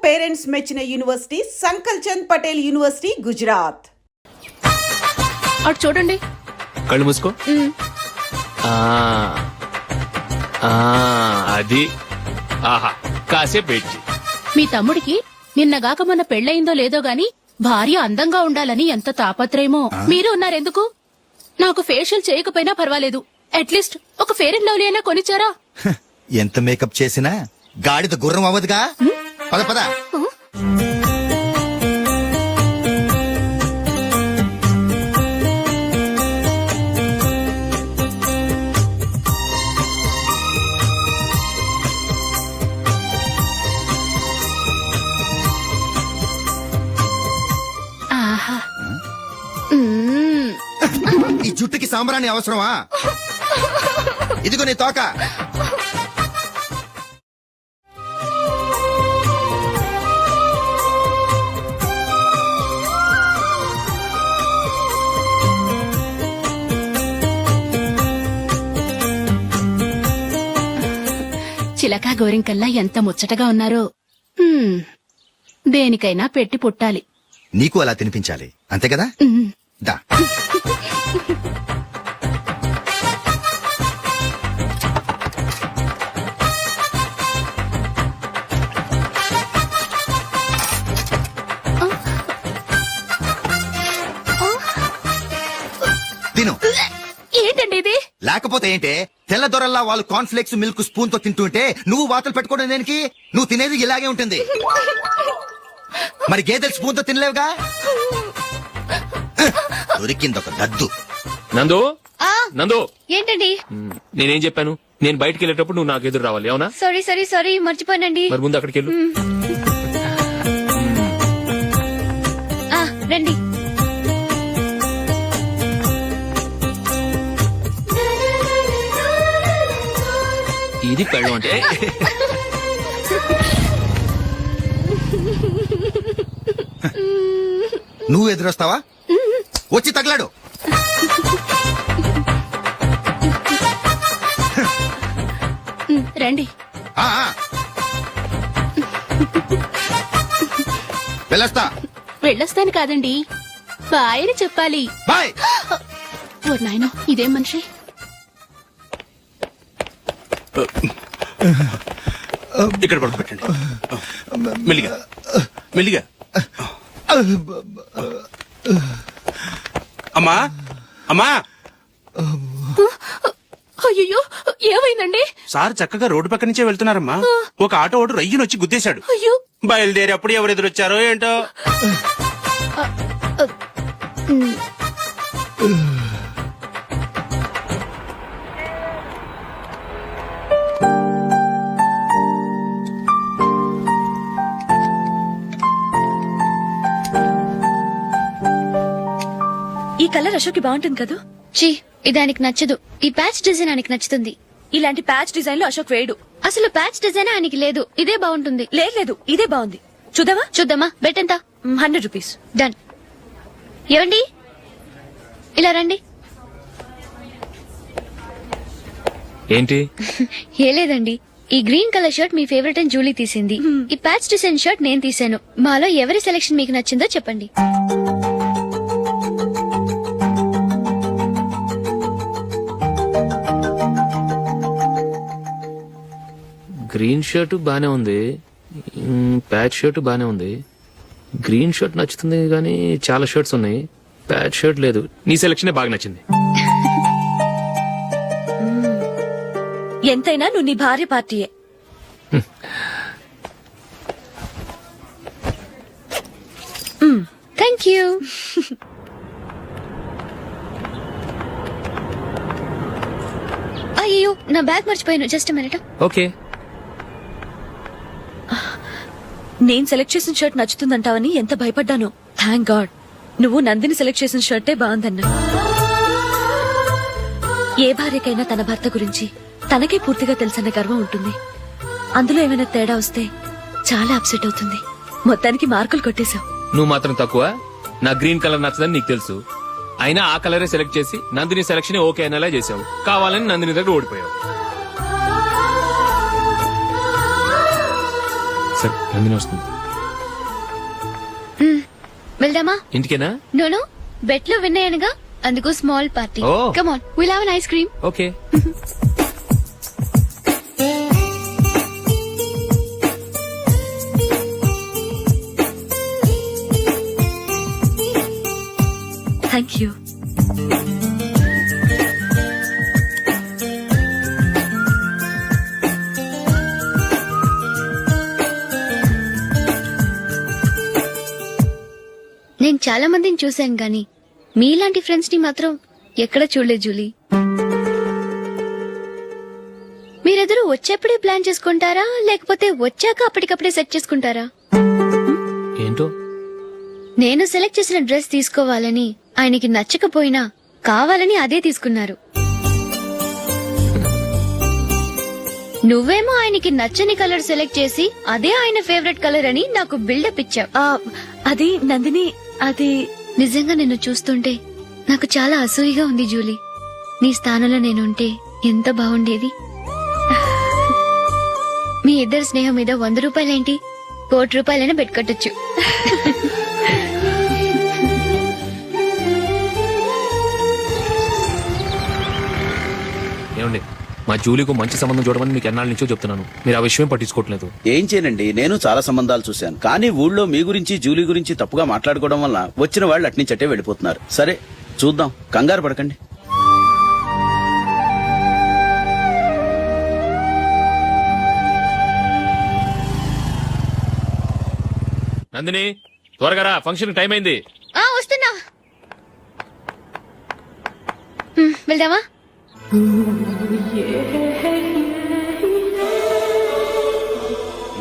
Parents మెచ్చిన university సంకల్ Chand Patel university Gujarat. అటు చూడండి. కళ్ళు మూసుకో. అది ఆహా కాసేపు వెయిట్ చేయి. మీ తమ్ముడికి నిన్నగాక మొన్న పెళ్ళయిందో లేదో గాని భార్య అందంగా ఉండాలని ఎంత తాపత్రయమో. మీరు ఉన్నారెందుకు? నాకు ఫేషియల్ చేయకపోయినా పర్వాలేదు, అట్లీస్ట్ ఒక ఫేర్ అండ్ లవ్లీ అయినా కొనిచ్చారా? ఎంత మేకప్ చేసినా గాడిద గుర్రం అవ్వదుగా. పద పద. ఆహా. ఈ జుట్టుకి సాంబ్రాణి అవసరమా? ఇదిగో నీ తోక. చిలకా గోరింకల్లా ఎంత ముచ్చటగా ఉన్నారో. దేనికైనా పెట్టి పుట్టాలి. నీకు అలా తినిపించాలి, అంతే కదా? దా. తిను. ఏంటండి ఇది? లేకపోతే ఏంటే, తెల్ల దొరల్లా వాళ్ళు కార్న్ఫ్లేక్స్ మిల్క్ స్పూన్ తో తింటుంటే నువ్వు వాతలు పెట్టుకోవడం దేనికి? నువ్వు తినేది ఇలాగే ఉంటుంది. మరి గేదెలు స్పూన్ తో తినలేవుగా. దొరికింది ఒక దద్దు. నందు నందు, ఏంటండి? నేనేం చెప్పాను? నేను బయటికి వెళ్ళేటప్పుడు నువ్వు నాకు ఎదురు రావాలి, అవునా? సారీ మర్చిపోయానండి. మరి ముందు అక్కడికి వెళ్ళు. రండి. ఇది పెళ్ళం అంటే. నువ్వు ఎదురొస్తావా? వచ్చి తగలాడు. రండి. వెళ్ళొస్తా. వెళ్ళొస్తాను కాదండి, బాయ్ అని చెప్పాలి. బాయ్. ఓ నాయనో, ఇదేం మనిషి? ఇక్కడ పడుకోబెట్టండి. మెల్లిగా మెల్లిగా. అమ్మా అమ్మా. అయ్యో, ఏమైందండి? సార్ చక్కగా రోడ్డు పక్క నుంచే వెళ్తున్నారమ్మా. ఒక ఆటో ఓడు రయ్యనొచ్చి గుద్దేశాడు. అయ్యో. బయలుదేరి అప్పుడు ఎవరు ఎదురొచ్చారో ఏంటో. ఈ కలర్ అశోక్ బాగుంటుంది కదా? చీ, ఇది ఆయనకి నచ్చదు. ఈ ప్యాచ్ డిజైన్ ఆయనకి నచ్చుతుంది. ఇలాంటి ప్యాచ్ డిజైన్ లో అశోక్ వేయడు. అసలు ప్యాచ్ డిజైన్ ఆయనకి లేదు. ఇదే బాగుంటుంది. లేదు, ఇదే బాగుంది. చూద్దామా? చూద్దామా. బెట్ ఎంత? 100 రూపీస్. డన్. ఏవండి, ఇలా రండి. ఏంటి? ఏ లేదండి, ఈ గ్రీన్ కలర్ షర్ట్ మీ ఫేవరెట్ అని జూలీ తీసింది. ఈ ప్యాచ్ డిజైన్ షర్ట్ నేను తీసాను. మాలో ఎవరి సెలెక్షన్ మీకు నచ్చిందో చెప్పండి. గ్రీన్ షర్ట్ బానే ఉంది, ప్యాచ్ షర్ట్ బానే ఉంది. గ్రీన్ షర్ట్ నచ్చుతుంది కానీ చాలా షర్ట్స్ ఉన్నాయి, ప్యాచ్ షర్ట్ లేదు. నీ సెలెక్షన్ బాగా నచ్చింది. ఎంతైనా నువ్వు నీ భార్య పార్టీయే. Thank you. అయ్యో, నా బ్యాగ్ మర్చిపోయాను. Just minute. ఓకే. నేను సెలెక్ట్ చేసిన షర్ట్ నచ్చుతుందంటావని ఎంత భయపడ్డాను. థ్యాంక్ గాడ్ నువ్వు నందిని సెలెక్ట్ చేసిన షర్టే బాగుందన్నా. ఏ భార్యకైనా తన భర్త గురించి తనకే పూర్తిగా తెలుసన్న గర్వం ఉంటుంది. అందులో ఏమైనా తేడా వస్తే చాలా అప్సెట్ అవుతుంది. మొత్తానికి మార్కులు కొట్టేశావు. నువ్వు మాత్రం తక్కువ. నా గ్రీన్ కలర్ నచ్చదని నీకు తెలుసు, అయినా ఆ కలరే సెలెక్ట్ చేసి నందిని సెలక్షన్ ఓకే అనేలా చేసావు. కావాలని నందిని దగ్గర ఓడిపోయావు. సరే నందిని వస్తుంది. వెళ్దామా? ఇంటికేనా? నోను బెట్ లో విన్నాయనగా, అందుకు small party. Oh. Come on, will have an ice cream. Okay. Thank you. నేను చాలా మందిని చూశాను గాని మీలాంటి ఫ్రెండ్స్ ని మాత్రం ఎక్కడ చూడలేదు జూలీ. మీరెదరూ వచ్చేప్పుడే ప్లాన్ చేసుకుంటారా, లేకపోతే వచ్చాక అప్పటికప్పుడే సెట్ చేసుకుంటారా? ఏంటో? నేను సెలెక్ట్ చేసిన డ్రెస్ తీసుకోవాలని ఆయనకి నచ్చకపోయినా కావాలని అదే తీసుకున్నారు. నువ్వేమో ఆయనకి నచ్చని కలర్ సెలెక్ట్ చేసి అదే ఆయన ఫేవరెట్ కలర్ అని నాకు బిల్డప్ ఇచ్చావు. అది నందిని, అది నిజంగా నిన్ను చూస్తుంటే నాకు చాలా అసూయగా ఉంది జూలీ. నీ స్థానంలో నేనుంటే ఎంత బాగుండేది. మీ ఇద్దరు స్నేహం మీద 100 రూపాయలేంటి, 1 కోటి రూపాయలైనా పెట్టుకట్టొచ్చు. ఏమండి, మా జూలీకు మంచి సంబంధం చూడమని మీకు ఎన్నాళ్ళ నుంచో చెప్తున్నాను. మీరు ఆ విషయం పట్టించుకోవట్లేదు. ఏం చేయనండి, నేను చాలా సంబంధాలు చూశాను. కానీ ఊళ్ళో మీ గురించి జూలీ గురించి తప్పుగా మాట్లాడుకోవడం వల్ల వచ్చిన వాళ్ళు అట్నుంచటే వెళ్ళిపోతున్నారు. సరే చూద్దాం, కంగారు పడకండి. నందిని, త్వరగా రా, ఫంక్షన్ టైం అయింది. వస్తున్నా. వెళ్దామా?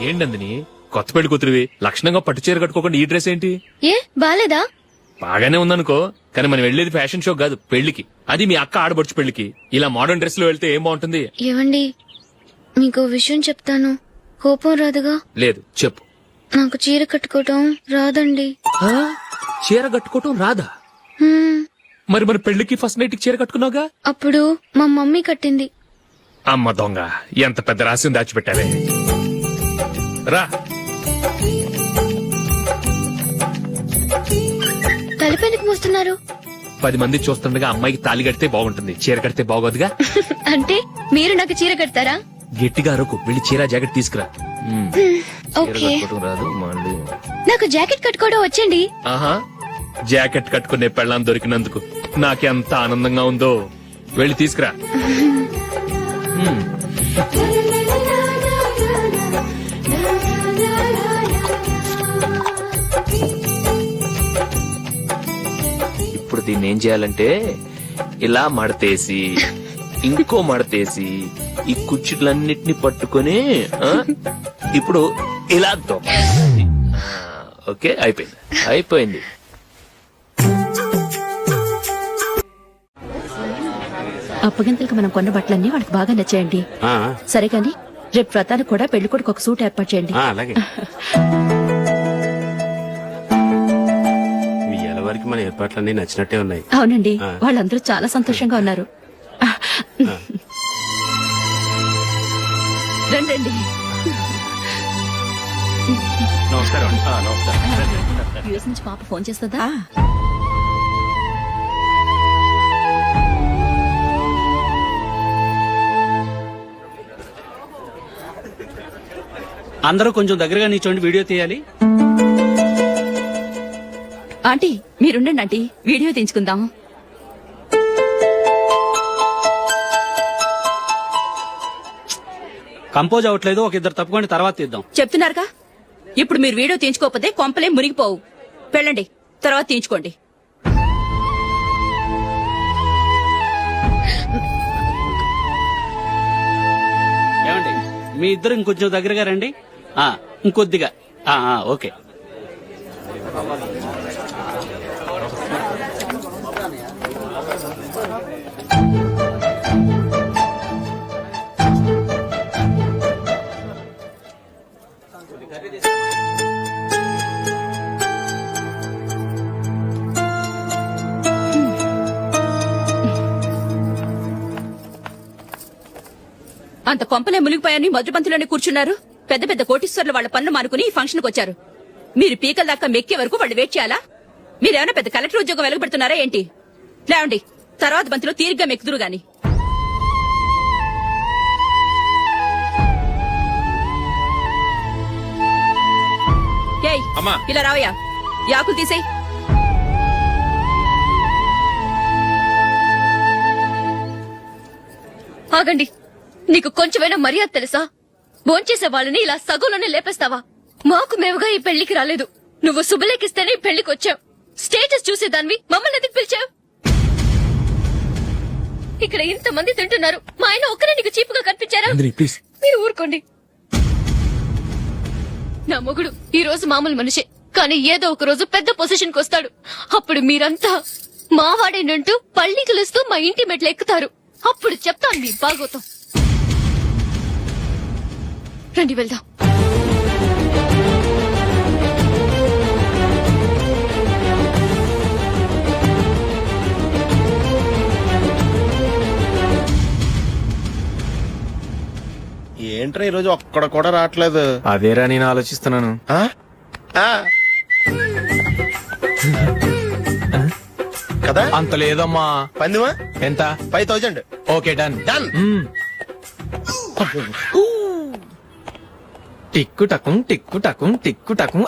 ఏంటి నందిని, కొత్త పెళ్లి కూతురివి, లక్షణంగా పట్టు చీర కట్టుకోకుండా ఈ డ్రెస్ ఏంటి? ఏ బాలేదా? బాగానే ఉందనుకో, కానీ మనం వెళ్ళేది ఫ్యాషన్ షో కాదు, పెళ్లికి. అది మీ అక్క ఆడబడుచు పెళ్లికి. ఇలా మోడర్న్ డ్రెస్ లో వెళ్తే ఏం బాగుంటుంది? ఏవండి, మీకు విషయం చెప్తాను, కోపం రాదుగా? లేదు, చెప్పు. నాకు చీర కట్టుకోవటం రాదండి. ఆ? చీర కట్టుకోవటం రాదా? హ్మ్, మరి మన పెళ్లికి ఫస్ట్ నైట్ చీర కట్టుకున్నావుగా? అప్పుడు మా మమ్మీ కట్టింది. అమ్మ దొంగ, ఎంత పెద్ద రహస్యం దాచిపెట్టావే. రా. తలపెందుకు మోస్తున్నారు? 10 మంది చూస్తుండగా అమ్మాయికి తాళి కడితే బాగుంటుంది, చీర కడితే బాగోదుగా. అంటే మీరు నాకు చీర కడతారా? గట్టిగా అరకు, వెళ్ళి చీర జాకెట్ తీసుకురా. చీర ఓకే. కట్టుకోవటం రాదు మళ్ళీ. నాకు జాకెట్ కట్టుకోవడం వచ్చండి. ఆహా, జాకెట్ కట్టుకునే పెళ్ళాం దొరికినందుకు నాకెంత ఆనందంగా ఉందో. వెళ్ళి తీసుకురా. ఇప్పుడు దీన్ని ఏం చేయాలంటే, ఇలా మడతేసి ఇంకో మడతేసి ఈ కుర్చీలన్నిటిని పట్టుకొని ఇప్పుడు ఇలా దొక్కాలి. ఓకే, అయిపోయింది. అప్పగింతలకు మనం కొన్న బట్టలన్నీ వాళ్ళకి బాగా నచ్చాయండి. సరే కానీ రేపు వ్రతానికి కూడా పెళ్లి కొడుకు ఒక సూట్ ఏర్పాటు చేయండి. అలాగే. మీ ఎలవారికి మన ఏర్పాట్లన్నీ నచ్చినట్టే ఉన్నాయి. అవునండి, వాళ్ళందరూ చాలా సంతోషంగా ఉన్నారు. రండి. నమస్కారం. నమస్కారం. యూఎస్ నుంచి పాప ఫోన్ చేస్తుందా? అందరూ కొంచెం దగ్గరగా నిల్చోండి, వీడియో తీయాలి. ఆంటీ మీరుండండి ఆంటీ, వీడియో తీయించుకుందాం. కంపోజ్ అవ్వట్లేదు, ఒక ఇద్దరు తప్పుకోండి, తర్వాత తీద్దాం. చెప్తున్నారుగా, ఇప్పుడు మీరు వీడియో తీయించుకోకపోతే కొంపలే మునిగిపోవు. వెళ్ళండి, తర్వాత తీయించుకోండి. ఏమండి, మీ ఇద్దరు ఇంకొంచెం దగ్గరగా రండి. ఇంకొద్దిగా. ఓకే. అంత కొంపలే మునిగిపోయాని మొదటి పంతిలోనే కూర్చున్నారు. పెద్ద పెద్ద కోటీశ్వర్లు వాళ్ళ పనులు మానుకుని ఈ ఫంక్షన్కి వచ్చారు. మీరు పీకల దాకా మెక్కే వరకు వాళ్ళు వెయిట్ చేయాలా? మీరేమైనా పెద్ద కలెక్టర్ ఉద్యోగం వెలగబెడుతున్నారా ఏంటి? లేవండి, తర్వాత బంతిలో తీరిగ్గా మెక్కుదురు గాని. ఏయ్, అమ్మా. ఇలా రావయ్యా, యాకులు తీసేయ్. ఆగండి, నీకు కొంచెమైనా మర్యాద తెలుసా? భోంచేసే వాళ్ళని ఇలా సగంలోనే లేపేస్తావా? మాకు మేముగా ఈ పెళ్లికి రాలేదు. నువ్వు శుభలేఖిస్తేనే ఈ పెళ్లికి వచ్చావు. స్టేటస్ చూసేదానివి మమ్మల్ని ఎందుకు పిలిచావు? ఇక్కడ ఇంతమంది తింటున్నారు, మా ఆయన ఒక్కరే నీకు చీపుగా కనిపించారా? మీరు ఊరుకోండి. నా మొగుడు ఈ రోజు మామూలు మనిషే, కానీ ఏదో ఒక రోజు పెద్ద పొజిషన్ కి వస్తాడు. అప్పుడు మీరంతా మావాడేనంటూ పళ్ళి కలుస్తూ మా ఇంటి మెట్లు ఎక్కుతారు. అప్పుడు చెప్తాను మీ బాగోతాం. రండి వెళ్దాం. ఏంట్రా ఈ రోజు ఒక్కడ కూడా రావట్లేదు. అదేరా నేను ఆలోచిస్తున్నాను. ఆ? ఆ. కదా అంత లేదమ్మా. పందిమా ఎంత? 5000. Okay, done. డన్. టిక్కు టకుం టిక్కు టకుం టిక్కు టకుం.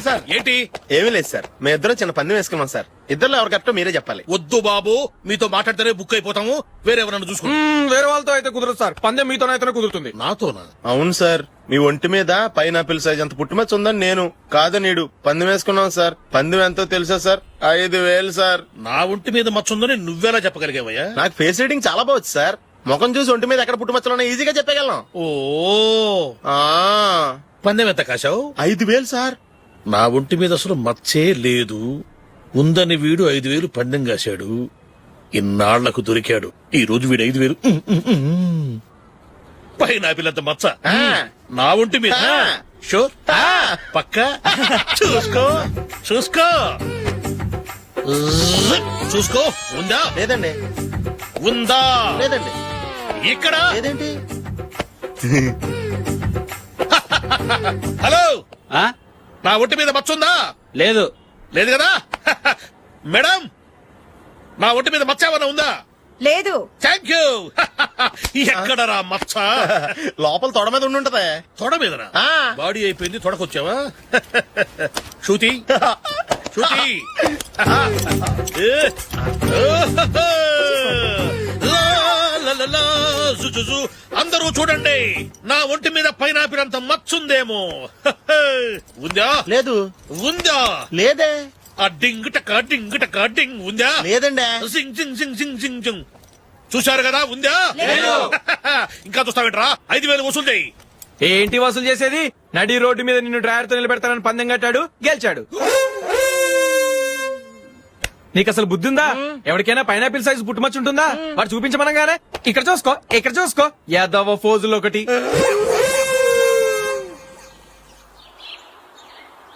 సార్ ఏంటి? ఏమీ లేదు సార్, మేము ఇద్దరం చిన్న పందెం వేసుకున్నాం సార్. ఇద్దరు ఎవరు కరెక్టో మీరే చెప్పాలి. వద్దు బాబు, మీతో మాట్లాడితేనే బుక్ అయిపోతాము. వేరే ఎవరన్నా చూసుకుంటాం. వేరే వాళ్ళతో అయితే కుదరదు సార్, పందెం మీతోనైతేనే కుదురుతుంది. నాతోనా? అవును సార్, మీ ఒంటి మీద పైనాపిల్ సైజ్ అంత పుట్టుమచ్చ ఉందని నేను కాదు నీడు పందెం వేసుకున్నాం సార్. పందెం ఎంతో తెలుసా సార్? 5000 సార్. నా ఒంటి మీద మచ్చ ఉందని నువ్వెలా చెప్పగలిగావయ్యా? నాకు ఫేస్ రీడింగ్ చాలా బాగుంది సార్. ముఖం చూసి ఒంటి మీద ఎక్కడ పుట్టుమచ్చలో ఈజీగా చెప్పగలను. ఓ, ఆ, పందెం ఎంత కాశావు? 5000 సార్. నా ఒంటి మీద అసలు మచ్చే లేదు. ఉందని వీడు 5000 పందెం కాశాడు. ఇన్నాళ్లకు దొరికాడు. ఈ రోజు వీడు 5000 పైన పిల్లంత మచ్చ నా ఒంటి మీద. షూర్? పక్క చూసుకో చూసుకో చూసుకో. ఉందా? లేదండి. ఉందా? లేదండి. ఇక్కడ లేదేంటి? హలో, ఆ? నా ఒంటి మీద మచ్చ ఉందా? లేదు. లేదు కదా? మేడం, నా ఒంటి మీద మచ్చ ఏమన్నా ఉందా? లేదు. Thank you. ఎక్కడరా మచ్చ? లోపల తొడ మీద ఉండుంటదే. తొడ మీదనా? ఆ. బాడీ అయిపోయింది, తొడకొచ్చావా? శృతి శృతి. అందరూ చూడండి, నా ఒంటి మీద పైనాపిల్ అంత మచ్చుందేమో. ఉందా? లేదు. ఉందా? లేదే. ఆ డింగ్ టక డింగ్ టక డింగ్ ఉందా? లేదండి. సింగ్ సింగ్ సింగ్ సింగ్ సింగ్ సింగ్. చూశారు కదా? ఉందా? ఇంకా చూస్తావేట్రా? 5000 వసూలు చేయి. ఏంటి వసూలు చేసేది? నడి రోడ్డు మీద నిన్ను డ్రైవర్ తో నిలబెడతానని పందెం కట్టాడు, గెలిచాడు. నీకు అసలు బుద్ధి ఉందా? ఎవరికైనా పైనాపిల్ సైజ్ పుట్టుమచ్చు ఉంటుందా? వాడు చూపించమనగానే ఇక్కడ చూసుకో, ఇక్కడ చూసుకో, యాదవ ఫోజులు ఒకటి.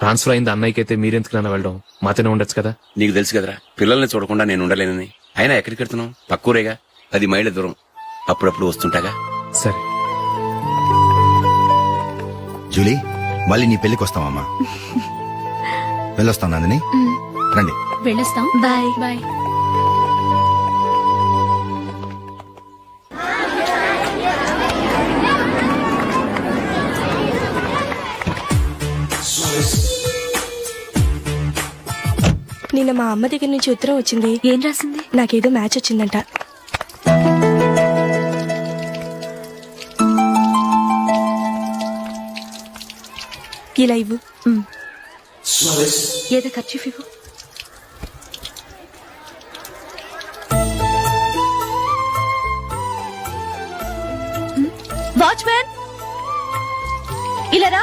ట్రాన్స్ఫర్ అయింది అన్నయ్యకి అయితే మీరెందుకు నన్ను వెళ్ళడం? మాతోనే ఉండొచ్చు కదా. నీకు తెలుసు కదరా, పిల్లల్ని చూడకుండా నేను ఉండలేనని. అయినా ఎక్కడికి వెళ్తున్నావు? పక్కూరేగా, 10 మైళ్ళ దూరం. అప్పుడప్పుడు వస్తుంటాగా. సరే. జూలీ, మళ్ళీ నీ పెళ్లికి వస్తామమ్మా. వెళ్ళొస్తాం నందిని. రండి. వెళ్ళొస్తాం. బాయ్. బాయ్. నిన్న మా అమ్మ దగ్గర నుంచి ఉత్తరం వచ్చింది. ఏం రాసింది? నాకేదో మ్యాచ్ వచ్చిందంట. ఇలా ఇవ్వు. ఏదో ఖర్చు ఇవ్వు. వాచ్మ్యాన్, ఇలా రా.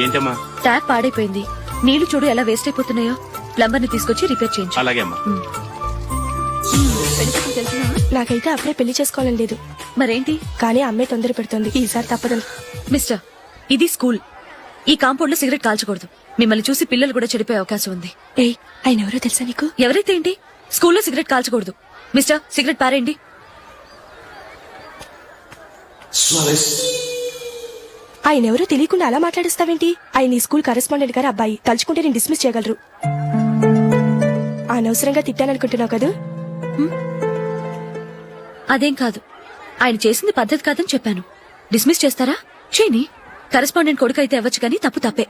ఏంటమ్మా? ట్యాప్ పాడైపోయింది. నీళ్లు చూడు ఎలా వేస్ట్ అయిపోతున్నాయో. ప్లంబర్ ని తీసుకొచ్చి రిపేర్ చేయించు. అలాగే అమ్మా. నాకైతే అప్పుడే పెళ్లి చేసుకోవాలని లేదు. మరేంటి? కానీ అమ్మే తొందర పెడుతోంది. ఈసారి తప్పదని. మిస్టర్, ఇది స్కూల్. ఈ కాంపౌండ్ లో సిగరెట్ కాల్చకూడదు. మిమ్మల్ని చూసి పిల్లలు కూడా చెడిపోయే అవకాశం ఉంది. ఏయ్, ఆయన ఎవరో తెలుసా నీకు? ఎవరైతే ఏంటి? స్కూల్లో సిగరెట్ కాల్చకూడదు. మిస్టర్, సిగరెట్ పారేయండి. ఆయన ఎవరో తెలియకుండా అలా మాట్లాడిస్తావేంటి? ఆయన ఈ స్కూల్ కరెస్పాండెంట్ గారు అబ్బాయి. తలుచుకుంటే నేను డిస్మిస్ చేయగలరు. అనవసరంగా తిట్టాననుకుంటున్నావు కదా? అదేం కాదు, ఆయన చేసింది పద్ధతి కాదని చెప్పాను. డిస్మిస్ చేస్తారా? చేయని. కరెస్పాండెంట్ కొడుకు అయితే అవ్వచ్చు కానీ తప్పు తప్పే.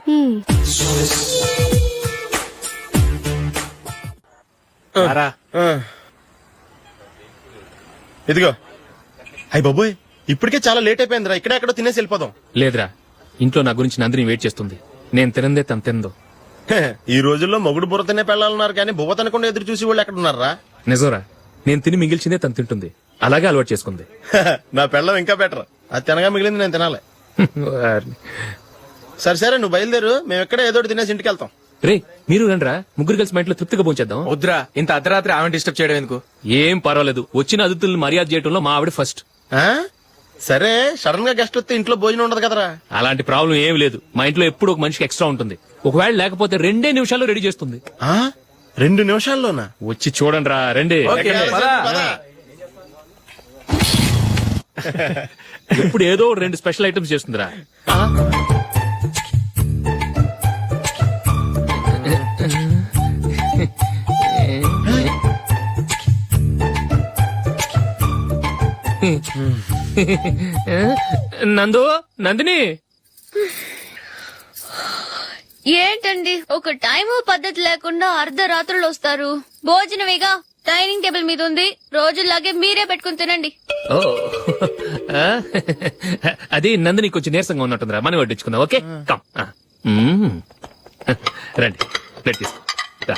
ఇదిగో అయ్యి బాబోయ్, ఇప్పటికే చాలా లేట్ అయిపోయిందిరా. ఇక్కడే ఎక్కడో తినేసి వెళ్ళిపోదాం. లేదురా, ఇంట్లో నా గురించి నందిని వెయిట్ చేస్తుంది. నేను తినందే తను తిందో. ఈ రోజుల్లో మొగుడు బుర్ర తినే పెళ్ళాలన్నారు కానీ బువ్వ తినకుండా ఎదురు చూసి వాళ్ళు ఎక్కడ ఉన్నారా? నిజంరా, నేను తిని మిగిల్చిందే తను తింటుంది. అలాగే అలవాటు చేసుకుంది. నా పెళ్ళం ఇంకా బెటర్. అది తినగా మిగిలింది నేను తినాలి. సరే సరే, నువ్వు బయలుదేరు. మేము ఎక్కడే ఏదో ఒకటి తినేసి ఇంటికి వెళ్తాం. రే, మీరు రండిరా, ముగ్గురు కలిసి మా ఇంట్లో తృప్తిగా పోంచేద్దాం. వద్దురా, ఇంత అర్ధరాత్రి ఆమె డిస్టర్బ్ చేయడం ఎందుకు? ఏం పర్వాలేదు, వచ్చిన అతిథులను మర్యాద చేయడంలో మా ఆవిడ ఫస్ట్. ఆ? సరే, సడన్ గా గెస్ట్ వస్తే ఇంట్లో భోజనం ఉండదు కదరా. అలాంటి ప్రాబ్లం ఏం లేదు. మా ఇంట్లో ఎప్పుడు ఒక మనిషికి ఎక్స్ట్రా ఉంటుంది. ఒకవేళ లేకపోతే 2 నిమిషాల్లో రెడీ చేస్తుంది. 2 నిమిషాల్లోనా? వచ్చి చూడండి రా, రండి. ఇప్పుడు ఏదో 2 స్పెషల్ ఐటమ్స్ చేస్తుందిరా. నందిని, ఏంటండి ఒక టైము పద్ధతి లేకుండా అర్ధరాత్రులు వస్తారు? భోజనమేగా డైనింగ్ టేబుల్ మీద ఉంది. రోజుల్లాగే మీరే పెట్టుకుని తినండి. ఓ, అది నందిని కొంచెం నీరసంగా ఉన్నట్టుందిరా. మనం వడ్డించుకుందాం. Okay, come. రండి, ప్లేట్ తీసుకో. రా,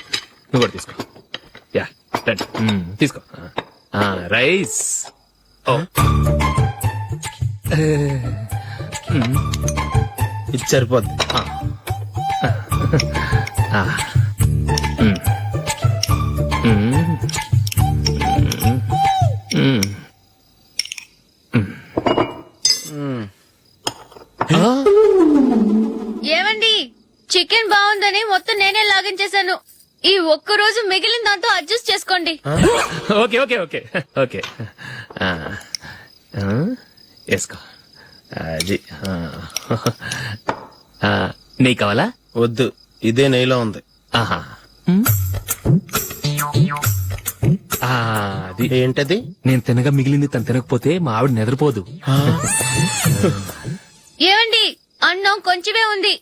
నువ్వు కూడా తీసుకో. యా, రండి, తీసుకో. రైస్. ఓ, ఇది సరిపోద్ది. ఏమండి, చికెన్ బాగుందని మొత్తం నేనే లాగించేశాను. ఈ ఒక్క రోజు మిగిలిన దాంతో అడ్జస్ట్ చేసుకోండి. Okay okay okay okay. వేసుకో. అది నెయ్యి కావాలా? వద్దు, ఇదే నెయ్యిలో ఉంది. ఆహా, అది ఏంటది? నేను తినగా మిగిలింది తను తినకపోతే మా ఆవిడ నిద్రపోదు. ఏమండి, అన్నం కొంచెమే ఉంది.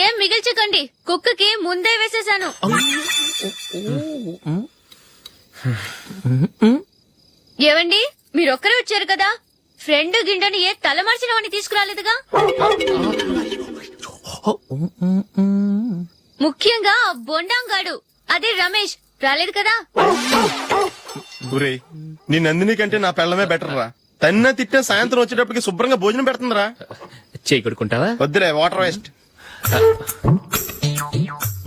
ఏం మిగిల్చకండి. కుక్కకి ముందే వేసేశాను. ఏవండి, మీరొక్కరే వచ్చారు కదా, ఫ్రెండ్ గిండెని ఏ తలమార్చిన వాడిని తీసుకురాలేదుగా? ముఖ్యంగా బొండాంగాడు, అదే రమేష్ రాలేదు కదా? ఊరే, నీ నందిని కంటే నా పెళ్ళమే బెటర్ రా. తన్న తిట్టిన సాయంత్రం వచ్చేటప్పటికి శుభ్రంగా భోజనం పెడుతుందిరా. చేయి కొడుకుంటావా? వద్దులే, వాటర్ వేస్ట్.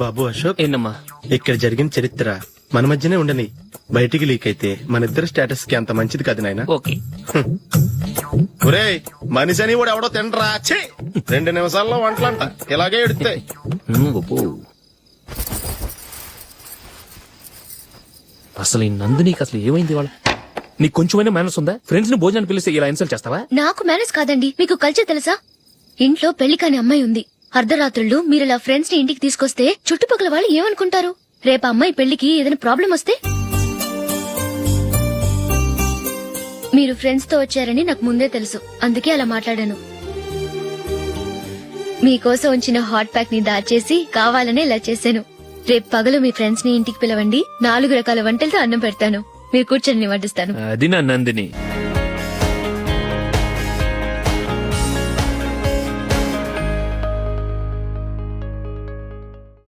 బాబు అశోక్, ఏంటమ్మా? ఇక్కడ జరిగిన చరిత్ర మన మధ్యనే ఉండని. బయటికి లీక్ అయితే మన ఇద్దరు స్టేటస్ కి అంత మంచిది కాదు నాయన. ఓకే. ఒరే, మనిషి అని కూడా ఎవడో తినరా. 2 నిమిషాల్లో వంటలంట ఇలాగే ఎడుతాయి. అసలు ఈ నందినికి అసలు ఏమైంది? వాళ్ళ నీకు కొంచెమైనా మేనస్ ఉందా? ఫ్రెండ్స్ ని భోజనాన్ని పిలిస్తే ఇలా ఇన్సల్ట్ చేస్తావా? నాకు మేనేజ్ కాదండి, మీకు కల్చర్ తెలుసా? ఇంట్లో పెళ్లి కాని అమ్మాయి ఉంది. అర్ధరాత్రుళ్ళు మీరు ఇలా ఫ్రెండ్స్ ని ఇంటికి తీసుకొస్తే చుట్టుపక్కల వాళ్ళు ఏమనుకుంటారు? రేపు అమ్మాయి పెళ్లికి ఏదైనా ప్రాబ్లం వస్తే? మీరు ఫ్రెండ్స్ తో వచ్చారని నాకు ముందే తెలుసు, అందుకే అలా మాట్లాడాను. మీకోసం ఉంచిన హాట్ ప్యాక్ ని దాచేసి కావాలనే ఇలా చేశాను. రేపు పగలు మీ ఫ్రెండ్స్ ని ఇంటికి పిలవండి. 4 రకాల వంటలతో అన్నం పెడతాను. మీరు కూర్చొని వడ్డిస్తాను. అది నా నందిని.